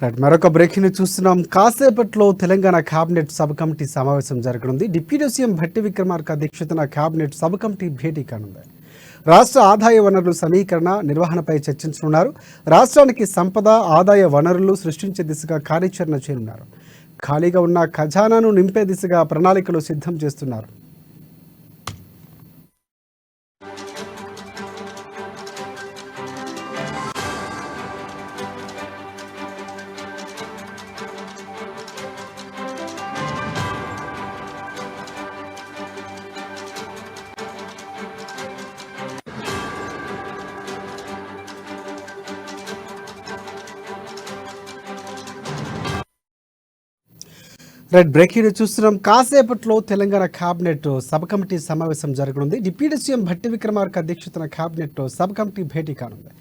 Right, మరొక breaking చూస్తున్నాం. కాసేపట్లో తెలంగాణ కేబినెట్ సబ్ కమిటీ సమావేశం జరగనుంది. డిప్యూటీ సీఎం భట్టి విక్రమార్క అధ్యక్షతన కేబినెట్ సబ్ కమిటీ భేటీ కానుంది. రాష్ట్ర ఆదాయ వనరుల సమీకరణ నిర్వహణపై చర్చించనున్నారు. రాష్ట్రానికి సంపద, ఆదాయ వనరులు సృష్టించే దిశగా కార్యాచరణ చేయనున్నారు. ఖాళీగా ఉన్న ఖజానాను నింపే దిశగా ప్రణాళికలు సిద్ధం చేస్తున్నారు. రైట్, బ్రేకింగ్ చూస్తున్నాం. కాసేపట్లో తెలంగాణ కేబినెట్ సబ్ కమిటీ సమావేశం జరగనుంది. డిప్యూటీ సీఎం భట్టి విక్రమార్క అధ్యక్షతన కేబినెట్ సబ్ కమిటీ భేటీ కానుంది.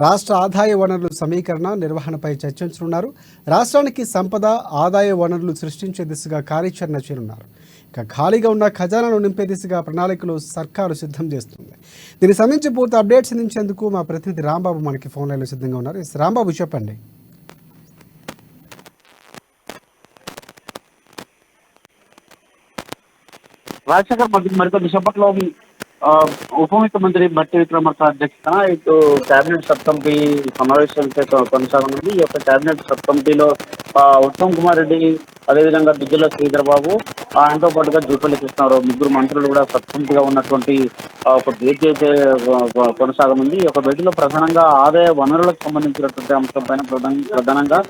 రాష్ట్ర ఆదాయ వనరుల సమీకరణ నిర్వహణపై చర్చించనున్నారు. రాష్ట్రానికి సంపద, ఆదాయ వనరులు సృష్టించే దిశగా కార్యాచరణ చేయనున్నారు. ఇక ఖాళీగా ఉన్న ఖజానాను నింపే దిశగా ప్రణాళికలు సర్కారు సిద్ధం చేస్తుంది. దీనికి సంబంధించి పూర్తి అప్డేట్స్ అందించేందుకు మా ప్రతినిధి రాంబాబు మనకి ఫోన్ లైన్లో సిద్ధంగా ఉన్నారు. రాంబాబు, చెప్పండి. రాజశేఖర్ మరికొద్ది సేపట్లో ఉప ముఖ్యమంత్రి భట్టి విక్రమార్క అధ్యక్షతన ఇటు కేబినెట్ సబ్ కమిటీ సమావేశం కొనసాగనుంది. ఈ యొక్క కేబినెట్ సబ్ కమిటీలో ఉత్తమ్ కుమార్ రెడ్డి, అదేవిధంగా దుద్దుల శ్రీధర్ బాబు, ఆయనతో పాటుగా జూపల్లి కృష్ణారావు, ముగ్గురు మంత్రులు కూడా సబ్ కమిటీగా ఉన్నటువంటి ఒక భేటీ అయితే కొనసాగనుంది. ఈ యొక్క భేటీలో ప్రధానంగా ఆదాయ వనరులకు సంబంధించినటువంటి అంశం పైన ప్రధానంగా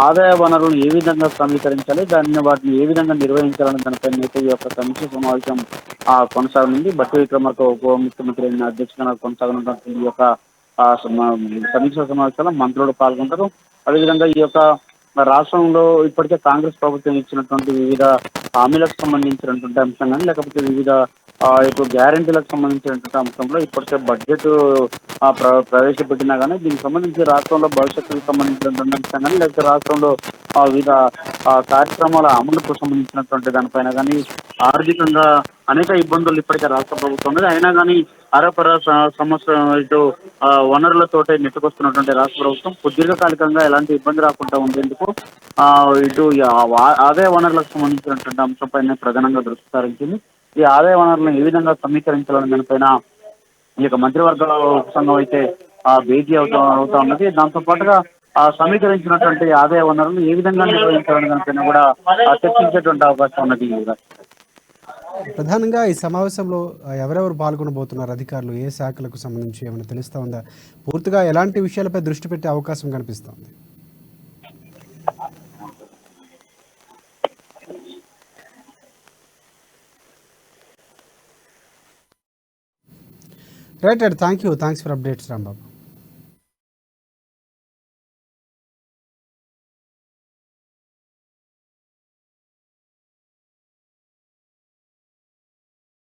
ఆదాయ వనరులను ఏ విధంగా సమీకరించాలి, వాటిని ఏ విధంగా నిర్వహించాలని దానిపైన అయితే ఈ యొక్క సమీక్ష సమావేశం కొనసాగనుంది. భట్టి విక్రమార్క ఉప ముఖ్యమంత్రి అధ్యక్షతన కొనసాగనున్నటువంటి ఈ యొక్క సమీక్ష సమావేశాల్లో మంత్రులు పాల్గొంటారు. అదేవిధంగా ఈ యొక్క రాష్ట్రంలో ఇప్పటికే కాంగ్రెస్ ప్రభుత్వం ఇచ్చినటువంటి వివిధ హామీలకు సంబంధించినటువంటి అంశం కానీ, లేకపోతే వివిధ ఇప్పుడు గ్యారంటీలకు సంబంధించినటువంటి అంశంలో ఇప్పటికే బడ్జెట్ ప్రవేశపెట్టినా కానీ దీనికి సంబంధించి రాష్ట్రంలో భవిష్యత్తుకు సంబంధించినటువంటి అంశం కానీ, లేకపోతే రాష్ట్రంలో వివిధ కార్యక్రమాల అమలుకు సంబంధించినటువంటి దానిపైన కానీ ఆర్థికంగా అనేక ఇబ్బందులు ఇప్పటికే రాష్ట్ర ప్రభుత్వం ఉంది. అయినా కానీ అరపర సంవత్సరం ఇటు వనరులతోటే నెట్టుకొస్తున్నటువంటి రాష్ట్ర ప్రభుత్వం సుదీర్ఘకాలికంగా ఎలాంటి ఇబ్బంది రాకుండా ఉండేందుకు ఇటు ఆదాయ వనరులకు సంబంధించినటువంటి అంశంపైన ప్రధానంగా దృష్టి సారించింది. ఈ ఆదాయ వనరులను ఏ విధంగా సమీకరించాలని దానిపైన ఈ యొక్క మంత్రివర్గ సంఘం అయితే భేటీ అవుతా ఉన్నది. దాంతో పాటుగా సమీకరించినటువంటి ఆదాయ వనరులను ఏ విధంగా నిర్వహించాలని దానిపైన కూడా చర్చించేటువంటి అవకాశం ఉన్నది. ప్రధానంగా ఈ సమావేశంలో ఎవరెవరు పాల్గొనబోతున్నారు? అధికారులు ఏ శాఖలకు సంబంధించి ఏమైనా తెలుస్తా ఉందా? పూర్తిగా ఎలాంటి విషయాలపై దృష్టి పెట్టే అవకాశం కనిపిస్తోంది? Right, thanks for updates Rambabu.